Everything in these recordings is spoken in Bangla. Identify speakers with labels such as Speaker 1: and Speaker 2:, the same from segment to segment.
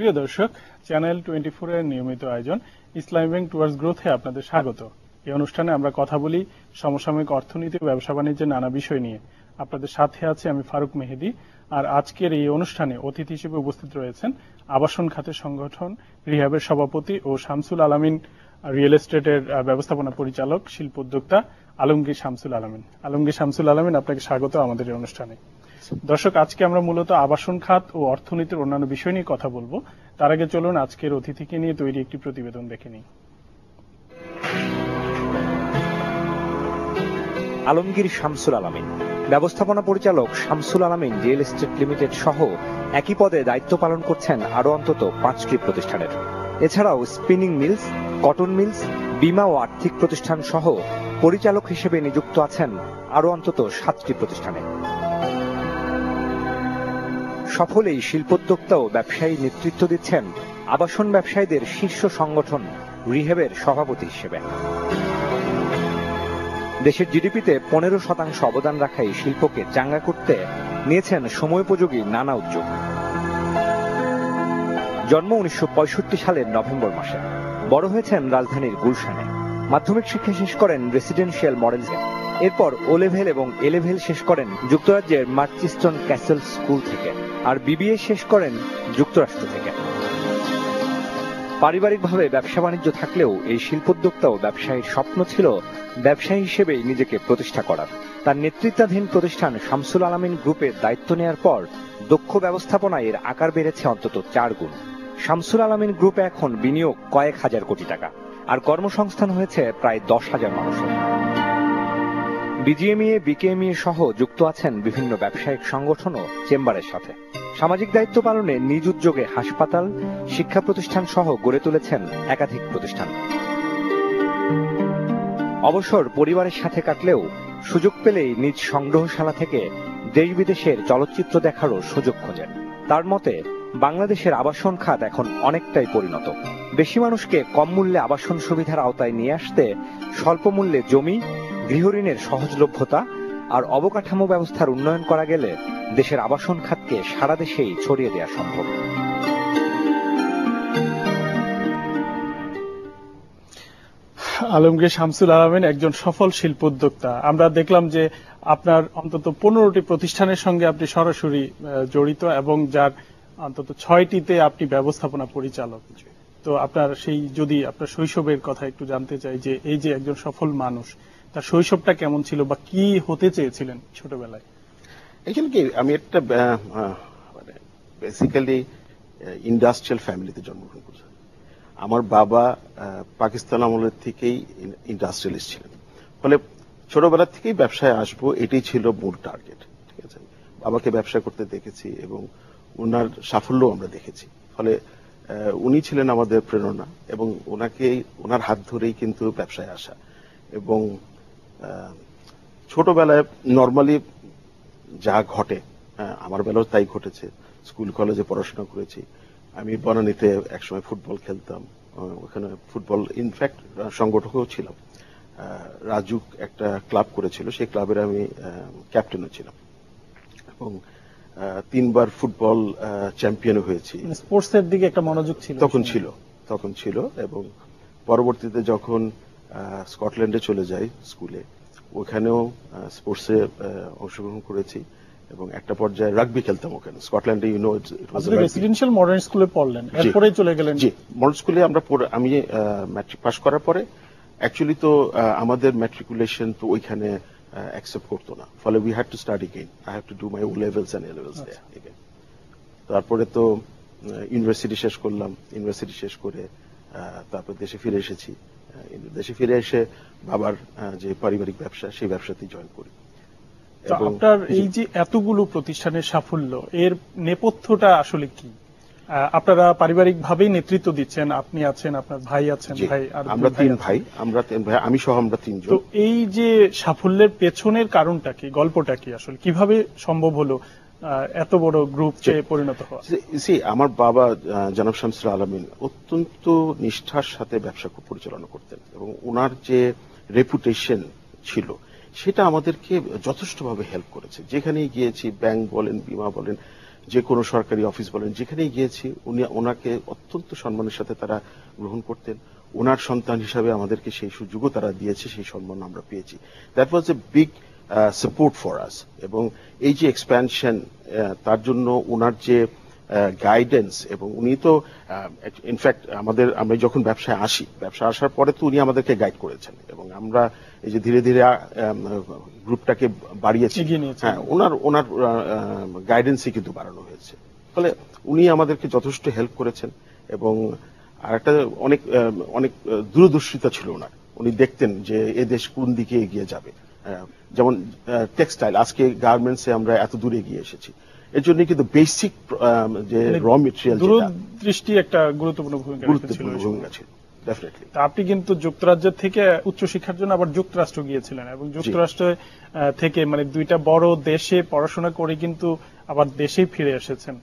Speaker 1: প্রিয় দর্শক, চ্যানেল 24 এর নিয়মিত আয়োজন ইসলামী ব্যাংক টুয়ার্ডস গ্রোথে আপনাদের স্বাগত। এই অনুষ্ঠানে আমরা কথা বলি সমসাময়িক অর্থনীতি ও ব্যবসা বাণিজ্যের নানা বিষয় নিয়ে। আপনাদের সাথে আছে আমি ফারুক মেহেদি। আর আজকের এই অনুষ্ঠানে অতিথি হিসেবে উপস্থিত রয়েছেন আবাসন খাতের সংগঠন রিহ্যাবের সভাপতি ও শামসুল আলামিন রিয়েল এস্টেটের ব্যবস্থাপনা পরিচালক শিল্প উদ্যোক্তা আলমগীর শামসুল আলামিন। আলমগীর শামসুল আলামিন, আপনাকে স্বাগত আমাদের এই অনুষ্ঠানে। দর্শক, আজকে আমরা মূলত আবাসন খাত ও অর্থনীতির অন্যান্য বিষয় নিয়ে কথা বলবো। তার আগে চলুন আজকের অতিথিকে নিয়ে তৈরি একটি প্রতিবেদন দেখে নিই।
Speaker 2: আলমগীর শামসুল আলামিন, ব্যবস্থাপনা পরিচালক শামসুল আলামিন রিয়েল এস্টেট লিমিটেড সহ একই পদে দায়িত্ব পালন করছেন আরো অন্তত 5টি প্রতিষ্ঠানের। এছাড়াও স্পিনিং মিলস, কটন মিলস, বীমা ও আর্থিক প্রতিষ্ঠান সহ পরিচালক হিসেবে নিযুক্ত আছেন আরো অন্তত 7টি প্রতিষ্ঠানে। সফল এই শিল্পোদ্যোক্তা ও ব্যবসায়ী নেতৃত্ব দিচ্ছেন আবাসন ব্যবসায়ীদের শীর্ষ সংগঠন রিহ্যাবের সভাপতি হিসেবে। দেশের জিডিপিতে 15% অবদান রাখা এই শিল্পকে চাঙ্গা করতে নিয়েছেন সময়োপযোগী নানা উদ্যোগ। জন্ম 1965 সালের নভেম্বর মাসে। বড় হয়েছেন রাজধানীর গুলশানে। মাধ্যমিক শিক্ষা শেষ করেন রেসিডেন্সিয়াল মডেলসে। এরপর ও লেভেল এবং এ লেভেল শেষ করেন যুক্তরাজ্যের মার্চিস্টন ক্যাসেল স্কুল থেকে, আর বিবিএ শেষ করেন যুক্তরাষ্ট্র থেকে। পারিবারিকভাবে ব্যবসা বাণিজ্য থাকলেও এই শিল্পোদ্যোক্তা ও ব্যবসায়ীর স্বপ্ন ছিল ব্যবসায়ী হিসেবেই নিজেকে প্রতিষ্ঠা করার। তার নেতৃত্বাধীন প্রতিষ্ঠান শামসুল আলামিন গ্রুপের দায়িত্ব নেয়ার পর দক্ষ ব্যবস্থাপনায় এর আকার বেড়েছে অন্তত 4 গুণ। শামসুল আলামিন গ্রুপে এখন বিনিয়োগ কয়েক হাজার কোটি টাকা, আর কর্মসংস্থান হয়েছে প্রায় 10,000 মানুষের। বিজিএমইএ, বিকেএমইএ সহ যুক্ত আছেন বিভিন্ন ব্যবসায়িক সংগঠন ও চেম্বারের সাথে। সামাজিক দায়িত্ব পালনে নিজ উদ্যোগে হাসপাতাল, শিক্ষা প্রতিষ্ঠান সহ গড়ে তুলেছেন একাধিক প্রতিষ্ঠান। অবসর পরিবারের সাথে কাটলেও সুযোগ পেলেই নিজ সংগ্রহশালা থেকে দেশ বিদেশের চলচ্চিত্র দেখারও সুযোগ খোঁজেন। তার মতে, বাংলাদেশের আবাসন খাত এখন অনেকটাই পরিণত। বেশি মানুষকে কম মূল্যে আবাসন সুবিধার আওতায় নিয়ে আসতে স্বল্প মূল্যে জমি, গৃহঋণের সহজলভ্যতা আর অবকাঠামো ব্যবস্থার উন্নয়ন করা গেলে দেশের আবাসন খাতকে সারা দেশেই ছড়িয়ে দেওয়া সম্ভব।
Speaker 1: আলমগীর শামসুল আলামিন একজন সফল শিল্পোদ্যোক্তা। আমরা দেখলাম যে আপনার অন্তত 15টি প্রতিষ্ঠানের সঙ্গে আপনি সরাসরি জড়িত এবং যার অন্তত 6টিতে আপনি ব্যবস্থাপনা পরিচালক। তো আপনার যদি আপনার শৈশবের কথা একটু জানতে চাই, যে এই যে একজন সফল মানুষ, তার শৈশবটা কেমন ছিল বা কি হতে চেয়েছিলেন ছোটবেলায়?
Speaker 3: এখানে কি আমি একটা মানে বেসিক্যালি ইন্ডাস্ট্রিয়াল ফ্যামিলিতে জন্মগ্রহণ করেছি। আমার বাবা পাকিস্তান আমলের থেকেই ইন্ডাস্ট্রিয়ালিস্ট ছিলেন, ফলে ছোটবেলা থেকেই ব্যবসায় আসবো এটাই ছিল মূল টার্গেট। ঠিক আছে, বাবাকে ব্যবসা করতে দেখেছি এবং ওনার সাফল্য আমরা দেখেছি। ফলে উনি ছিলেন আমাদের প্রেরণা এবং ওনার হাত ধরেই কিন্তু ব্যবসায় আসা। এবং ছোটবেলায় নর্মালি যা ঘটে, আমার বেলাও তাই ঘটেছে। স্কুল কলেজে পড়াশোনা করেছি। আমি বনানীতে একসময় ফুটবল খেলতাম, ওখানে ফুটবল ইনফ্যাক্ট সংগঠকও ছিলাম। রাজু একটা ক্লাব করেছিল, সেই ক্লাবের আমি ক্যাপ্টেনও ছিলাম এবং 3 বার ফুটবল চ্যাম্পিয়নও হয়েছি।
Speaker 1: স্পোর্টসের দিকে একটা মনোযোগ ছিল
Speaker 3: তখন ছিল। এবং পরবর্তীতে যখন স্কটল্যান্ডে চলে যাই স্কুলে, ওখানেও স্পোর্টসে অংশগ্রহণ করেছি এবং একটা পর্যায়ে রাগবি খেলতাম ওখানে স্কটল্যান্ডে।
Speaker 1: রেসিডেন্সিয়াল মডার্ন স্কুলে পড়লেন, এরপরে চলে গেলেন? জি,
Speaker 3: মডার্ন স্কুলে আমি ম্যাট্রিক পাস করার পরে অ্যাকচুয়ালি তো আমাদের ম্যাট্রিকুলেশন তো ওইখানে অ্যাকসেপ্ট করতো না, ফলে we had to study again. I have to do my O levels and A levels there again. তারপরে তো ইউনিভার্সিটি শেষ করলাম। ইউনিভার্সিটি শেষ করে তারপর দেশে ফিরে এসেছি। দেশে ফিরে এসে বাবার যে পারিবারিক ব্যবসা, সেই ব্যবসাতেই জয়েন করি।
Speaker 1: আপনার এই যে এতগুলো প্রতিষ্ঠানের সাফল্য, এর নেপথ্যটা আসলে কি? আপনারা পারিবারিক ভাবেই নেতৃত্ব দিচ্ছেন, আপনি আছেন, আপনার ভাই আছেন।
Speaker 3: আমরা 3 ভাই, আমি সহ আমরা 3 জন।
Speaker 1: তো এই যে সাফল্যের পেছনের কারণটা কি, গল্পটা কি, আসলে কিভাবে সম্ভব হলো এত বড় গ্রুপে পরিণত হওয়া?
Speaker 3: আমার বাবা জনাব শামসুল আলামিন অত্যন্ত নিষ্ঠার সাথে ব্যবসা পরিচালনা করতেন এবং ওনার যে রেপুটেশন ছিল সেটা আমাদেরকে যথেষ্টভাবে হেল্প করেছে। যেখানেই গিয়েছি, ব্যাংক বলেন, বীমা বলেন, যে কোনো সরকারি অফিস বলেন, যেখানেই গিয়েছি ওনাকে অত্যন্ত সম্মানের সাথে তারা গ্রহণ করতেন। ওনার সন্তান হিসাবে আমাদেরকে সেই সুযোগও তারা দিয়েছে, সেই সম্মান আমরা পেয়েছি। That was a big support for us. এবং এই যে এক্সপ্যানশন, তার জন্য ওনার যে গাইডেন্স, এবং উনি তো ইনফ্যাক্ট আমরা যখন ব্যবসায় আসার পরে তো উনি আমাদেরকে গাইড করেছেন, এবং আমরা এই যে ধীরে ধীরে গ্রুপটাকে বাড়িয়েছি, হ্যাঁ ওনার গাইডেন্সে কিন্তু বাড়ানো হয়েছে। ফলে উনি আমাদেরকে যথেষ্ট হেল্প করেছেন। এবং আর একটা অনেক দূরদর্শিতা ছিল ওনার। উনি দেখতেন যে এ দেশ কোন দিকে এগিয়ে যাবে। যেমন টেক্সটাইল, আজকে গার্মেন্টসে আমরা এত দূরে এগিয়ে এসেছি, এর জন্য কিন্তু বেসিক যে র মেটেরিয়াল,
Speaker 1: দূরদৃষ্টি একটা গুরুত্বপূর্ণ ভূমিকা ছিল।
Speaker 3: ডেফিনেটলি।
Speaker 1: আপনি কিন্তু যুক্তরাজ্যের থেকে উচ্চশিক্ষার জন্য আবার যুক্তরাষ্ট্র গিয়েছিলেন, এবং যুক্তরাষ্ট্র থেকে মানে দুইটা বড় দেশে পড়াশোনা করে কিন্তু আবার দেশেই ফিরে এসেছেন।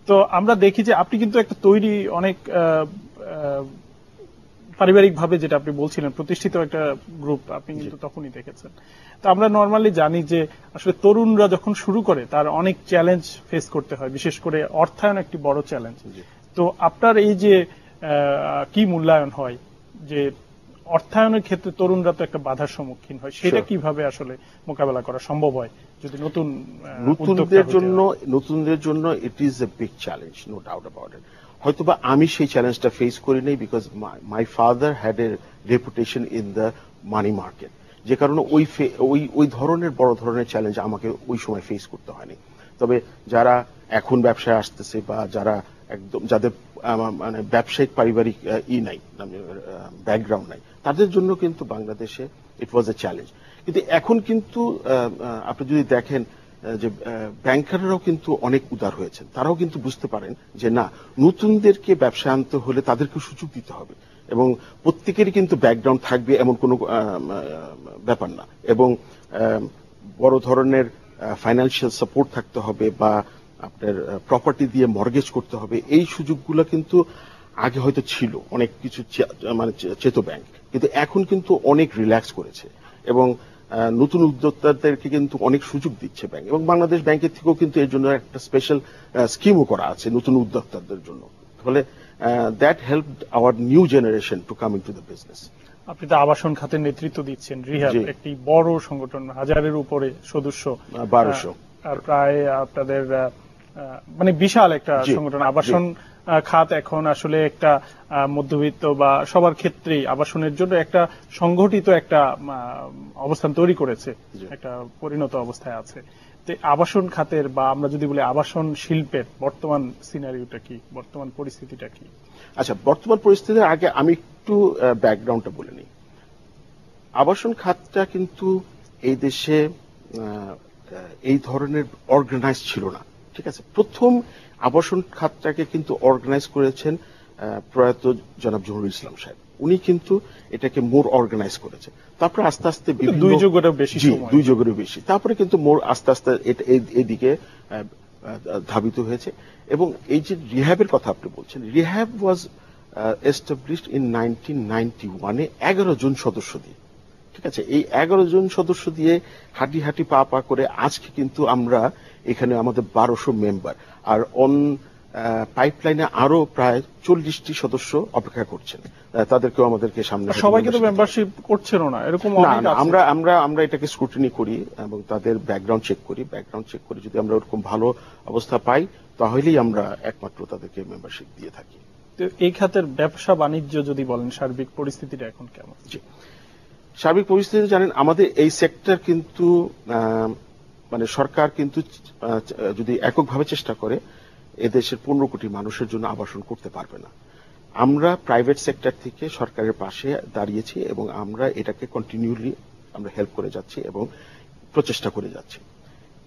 Speaker 1: তো আমরা দেখি যে আপনি কিন্তু একটা তৈরি অনেক পারিবারিক ভাবে, যেটা আপনি বলছিলেন, প্রতিষ্ঠিত একটা গ্রুপ আপনি কিন্তু তখনই দেখেছেন। তো আমরা নর্মালি জানি যে আসলে তরুণরা যখন শুরু করে তার অনেক চ্যালেঞ্জ ফেস করতে হয়, বিশেষ করে অর্থায়ন একটি বড় চ্যালেঞ্জ। তো আপনার এই যে কি মূল্যায়ন হয় যে অর্থায়নের ক্ষেত্রে তরুণরা তো একটা বাধার সম্মুখীন হয়, সেটা কিভাবে আসলে মোকাবেলা করা সম্ভব হয় যদি
Speaker 3: নতুনদের জন্য it is a big challenge, no doubt about it. হয়তোবা আমি সেই চ্যালেঞ্জটা ফেস করি নাই, because my father had a reputation in the money market, যে কারণে ওই ধরনের বড় ধরনের চ্যালেঞ্জ আমাকে ওই সময় ফেস করতে হয়নি। তবে যারা এখন ব্যবসায় আসতেছে, বা যারা একদম যাদের মানে ব্যবসায়িক পারিবারিক নাই, ব্যাকগ্রাউন্ড নাই, তাদের জন্য কিন্তু বাংলাদেশে ইট ওয়াজ এ চ্যালেঞ্জ। কিন্তু এখন কিন্তু আপনি যদি দেখেন যে ব্যাংকাররাও কিন্তু অনেক উদার হয়েছেন, তারাও কিন্তু বুঝতে পারেন যে না, নতুনদেরকে ব্যবসায় আনতে হলে তাদেরকে সুযোগ দিতে হবে, এবং প্রত্যেকেরই কিন্তু ব্যাকগ্রাউন্ড থাকবে এমন কোনো ব্যাপার না, এবং বড় ধরনের ফাইন্যান্সিয়াল সাপোর্ট থাকতে হবে, বা আপনার প্রপার্টি দিয়ে মর্গেজ করতে হবে। এই সুযোগগুলো কিন্তু আগে হয়তো ছিল অনেক কিছু, মানে চেতো ব্যাংক, কিন্তু এখন কিন্তু অনেক রিল্যাক্স করেছে, এবং নতুন উদ্যোক্তাদেরকে কিন্তু অনেক সুযোগ দিচ্ছে ব্যাংক, এবং বাংলাদেশ ব্যাংকের থেকেও কিন্তু এর জন্য একটা স্পেশাল স্কিমও করা আছে নতুন উদ্যোক্তাদের জন্য। ফলে that helped our new generation to come into the business.
Speaker 1: আপনি তো আবাসন খাতের নেতৃত্ব দিচ্ছেন, রিহ্যাব একটি বড় সংগঠন, 1000-এর উপরে সদস্য,
Speaker 3: 1200
Speaker 1: প্রায় আপনাদের মানে বিশাল একটা সংগঠন। আবাসন খাত এখন আসলে একটা মধ্যবিত্ত বা সবার ক্ষেত্রেই আবাসনের জন্য একটা সংগঠিত একটা অবস্থান তৈরি করেছে, একটা পরিণত অবস্থায় আছে। তো আবাসন খাতের, বা আমরা যদি বলি আবাসন শিল্পের বর্তমান সিনারিওটা কি, বর্তমান পরিস্থিতিটা কি?
Speaker 3: আচ্ছা, বর্তমান পরিস্থিতির আগে আমি একটু ব্যাকগ্রাউন্ডটা বলে নিই। আবাসন খাতটা কিন্তু এই দেশে এই ধরনের অর্গানাইজ ছিল না, ঠিক আছে। প্রথম আবাসন খাতটাকে কিন্তু অর্গানাইজ করেছেন প্রয়াত জনাব জহুরুল ইসলাম সাহেব। উনি কিন্তু এটাকে মোর অর্গানাইজ করেছেন। তারপর আস্তে আস্তে
Speaker 1: 2 যুগেরও বেশি,
Speaker 3: তারপরে কিন্তু মোর আস্তে আস্তে এদিকে ধাবিত হয়েছে। এবং এই যে রিহ্যাবের কথা আপনি বলছেন, রিহ্যাব ওয়াজ এস্টাবলিশড ইন 1991-এ 11 জন সদস্য দিয়ে, ঠিক আছে। এই 11 জন সদস্য দিয়ে হাঁটি হাঁটি পা পা করে আজকে কিন্তু আমরা এখানে আমাদের 1200 মেম্বার, আর অন পাইপলাইনে আরো প্রায় 40টি সদস্য অপেক্ষা করছেন, তাদেরকেও আমাদেরকে সামনে।
Speaker 1: সবাইকে তো মেম্বারশিপ করছেন না, এরকম অনেক আছে।
Speaker 3: আমরা এটাকে স্ক্রুটিনি করি এবং তাদের ব্যাকগ্রাউন্ড চেক করি। ব্যাকগ্রাউন্ড চেক করে যদি আমরা ওরকম ভালো অবস্থা পাই, তাহলেই আমরা একমাত্র তাদেরকে মেম্বারশিপ দিয়ে থাকি।
Speaker 1: তো এই খাতের ব্যবসা বাণিজ্য যদি বলেন, সার্বিক পরিস্থিতিটা এখন কেমন?
Speaker 3: জি, সার্বিক পরিস্থিতি জানেন, আমাদের এই সেক্টর কিন্তু মানে সরকার কিন্তু যদি এককভাবে চেষ্টা করে এদেশের 15 কোটি মানুষের জন্য আবাসন করতে পারবে না। আমরা প্রাইভেট সেক্টর থেকে সরকারের পাশে দাঁড়িয়েছি, এবং আমরা এটাকে কন্টিনিউলি আমরা হেল্প করে যাচ্ছি এবং প্রচেষ্টা করে যাচ্ছি।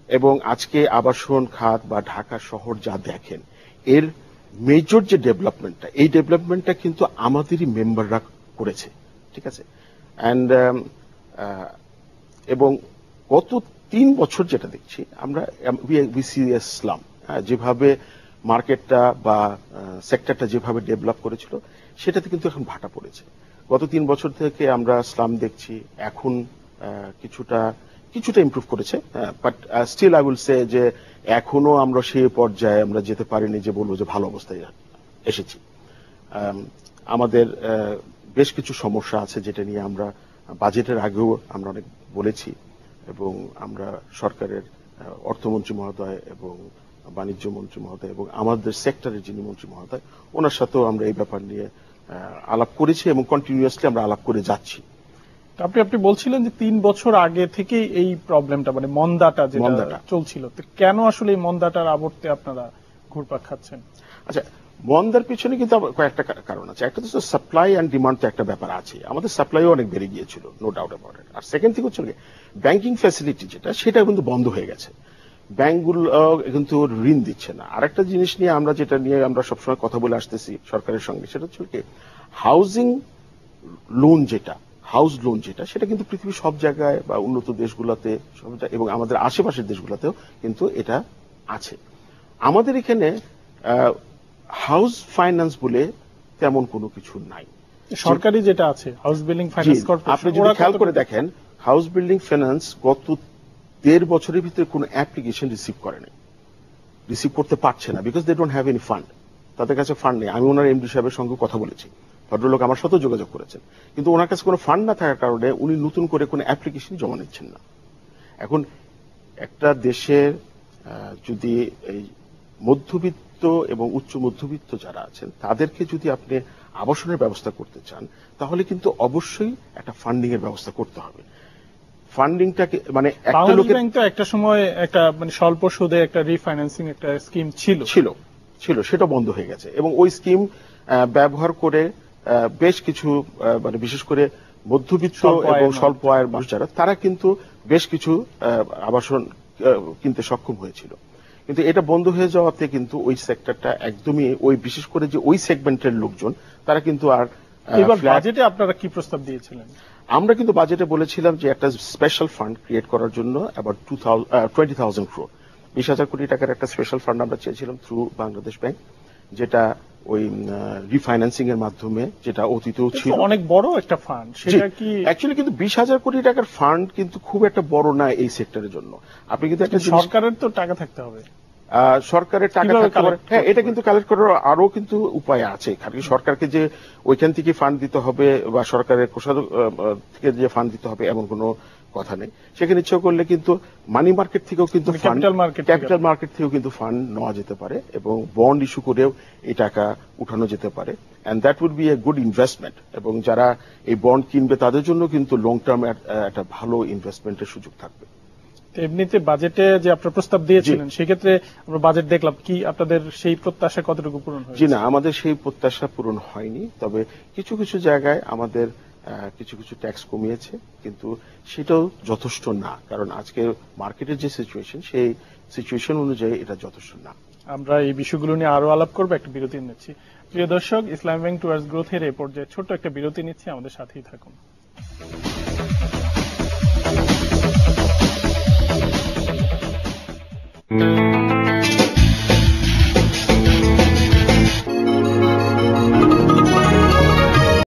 Speaker 3: এবং আজকে আবাসন খাত বা ঢাকা শহর যা দেখেন, এর মেজর যে ডেভেলপমেন্টটা, এই ডেভেলপমেন্টটা কিন্তু আমাদেরই মেম্বাররা করেছে, ঠিক আছে। অ্যান্ড এবং গত 3 বছর যেটা দেখছি আমরা, উই সি এ স্লাম, যেভাবে মার্কেটটা বা সেক্টরটা যেভাবে ডেভেলপ করেছিল, সেটাতে কিন্তু এখন ভাটা পড়েছে। গত 3 বছর থেকে আমরা স্লাম দেখছি, এখন কিছুটা ইমপ্রুভ করেছে, but still I will say যে এখনো আমরা সেই পর্যায়ে আমরা যেতে পারিনি যে বলবো যে ভালো অবস্থায় এসেছি। আমাদের বেশ কিছু সমস্যা আছে যেটা নিয়ে আমরা বাজেটের আগেও আমরা অনেক বলেছি, এবং আমরা সরকারের অর্থমন্ত্রী মহোদয় এবং বাণিজ্য মন্ত্রী মহোদয় এবং আমাদের সেক্টরের যিনি মন্ত্রী মহোদয় ওনার সাথেও আমরা এই ব্যাপার নিয়ে আলাপ করেছি এবং কন্টিনিউয়াসলি আমরা আলাপ করে যাচ্ছি।
Speaker 1: আপনি বলছিলেন যে 3 বছর আগে থেকেই এই প্রবলেমটা মানে মন্দাটা যেটা চলছিল, তো কেন আসলে এই মন্দাটার আবর্তে আপনারা ঘুরপাক খাচ্ছেন?
Speaker 3: আচ্ছা, মন্দার পিছনে কিন্তু কয়েকটা কারণ আছে। একটা তো সাপ্লাই অ্যান্ড ডিমান্ড, তো একটা ব্যাপার আছে, আমাদের সাপ্লাইও অনেক বেড়ে গিয়েছিল, নো ডাউট অ্যাবাউট ইট। আর সেকেন্ড থিং হচ্ছে ব্যাংকিং ফ্যাসিলিটি সেটা কিন্তু বন্ধ হয়ে গেছে, ব্যাংকগুলো কিন্তু ঋণ দিচ্ছে না। আরেকটা জিনিস নিয়ে আমরা সবসময় কথা বলে আসতেছি সরকারের সঙ্গে, সেটা হচ্ছে কি হাউজিং লোন হাউস লোন সেটা কিন্তু পৃথিবীর সব জায়গায় বা উন্নত দেশগুলোতে এবং আমাদের আশেপাশের দেশগুলোতেও কিন্তু এটা আছে। আমাদের এখানে হাউস ফাইন্যান্স বলে তেমন কোনো কিছু নাই।
Speaker 1: সরকারি যেটা আছে হাউস বিল্ডিং ফাইন্যান্স কর্পোরেশন,
Speaker 3: আপনি যদি খেয়াল করে দেখেন হাউস বিল্ডিং ফাইন্যান্স গত 1.5 বছরের ভিতরে কোনো অ্যাপ্লিকেশন রিসিভ করতে পারছে না, because they don't have any fund. তাদের কাছে ফান্ড নেই। আমি ওনার এমডি সাহেবের সঙ্গে কথা বলেছি, ভদ্রলোক আমার সাথে যোগাযোগ করেছেন, কিন্তু ওনার কাছে কোনো ফান্ড না থাকার কারণে উনি নতুন করে কোনো অ্যাপ্লিকেশন জমা নিচ্ছেন না। এখন একটা দেশের যদি এই মধ্যবিত্ত এবং উচ্চ মধ্যবিত্ত যারা আছেন তাদেরকে যদি আপনি আবাসনের ব্যবস্থা করতে চান, তাহলে কিন্তু অবশ্যই একটা ফান্ডিং এর ব্যবস্থা করতে হবে। ফান্ডিংটাকে মানে
Speaker 1: বাংলাদেশ ব্যাংক তো একটা সময় একটা মানে স্বল্প সুদে একটা রিফাইন্যান্সিং একটা স্কিম ছিল,
Speaker 3: সেটা বন্ধ হয়ে গেছে। এবং ওই স্কিম ব্যবহার করে বেশ কিছু মানে বিশেষ করে মধ্যবিত্ত এবং স্বল্প আয়ের মানুষ যারা, তারা কিন্তু বেশ কিছু আবাসন কিনতে সক্ষম হয়েছিল। কিন্তু এটা বন্ধ হয়ে যাওয়াতে কিন্তু ওই সেক্টরটা একদমই বিশেষ করে যে ওই সেগমেন্টের লোকজন তারা কিন্তু আর।
Speaker 1: এবার বাজেটে আপনারা কি প্রস্তাব দিয়েছিলেন?
Speaker 3: আমরা কিন্তু বাজেটে বলেছিলাম যে একটা স্পেশাল ফান্ড ক্রিয়েট করার জন্য অ্যাবাউট 20,000 crore 20,000 কোটি টাকার একটা স্পেশাল ফান্ড আমরা চেয়েছিলাম থ্রু বাংলাদেশ ব্যাংক, যেটা ওই রিফাইন্যান্সিং এর মাধ্যমে, যেটা অতীতেও ছিল
Speaker 1: অনেক বড় একটা ফান্ড। সেটা কি
Speaker 3: অ্যাকচুয়ালি কিন্তু 20,000 কোটি টাকার ফান্ড কিন্তু খুব একটা বড় না এই সেক্টরের জন্য। আপনি কিন্তু একটা
Speaker 1: সরকারের তো টাকা থাকতে হবে,
Speaker 3: সরকারের টাকা থাকতে পারে। হ্যাঁ, এটা কিন্তু কালেক্ট করার আরো কিন্তু উপায় আছে। কারণ সরকারকে যে ওইখান থেকে ফান্ড দিতে হবে বা সরকারের কোষাধ্যক্ষ থেকে যে ফান্ড দিতে হবে এমন কোনো কথা নেই। সেখানে ইচ্ছা করলে কিন্তু মানি মার্কেট থেকেও কিন্তু ক্যাপিটাল মার্কেট থেকেও কিন্তু ফান্ড নেওয়া যেতে পারে এবং বন্ড ইস্যু করেও এই টাকা উঠানো যেতে পারে, and that would be a good investment. এবং যারা এই বন্ড কিনবে তাদের জন্য কিন্তু লং টার্ম একটা ভালো ইনভেস্টমেন্টের সুযোগ থাকবে।
Speaker 1: এমনিতে বাজেটে যে আপনারা প্রস্তাব দিয়েছিলেন সেক্ষেত্রে আমরা বাজেট দেখলাম, কি আপনাদের সেই প্রত্যাশা কতটুকু পূরণ হয়েছে?
Speaker 3: জি না, আমাদের সেই প্রত্যাশা পূরণ হয়নি। তবে কিছু কিছু জায়গায় আমাদের কিছু কিছু ট্যাক্স কমিয়েছে, কিন্তু সেটাও যথেষ্ট না, কারণ আজকে মার্কেটের যে সিচুয়েশন সেই সিচুয়েশন অনুযায়ী এটা যথেষ্ট না।
Speaker 1: আমরা এই বিষয়গুলো নিয়ে আরো আলাপ করবো, একটা বিরতি নিচ্ছি। প্রিয় দর্শক, ইসলামী ব্যাংক টুয়ার্ডস গ্রোথের এই পর্যায়ে ছোট্ট একটা বিরতি নিচ্ছি, আমাদের সাথেই থাকুন।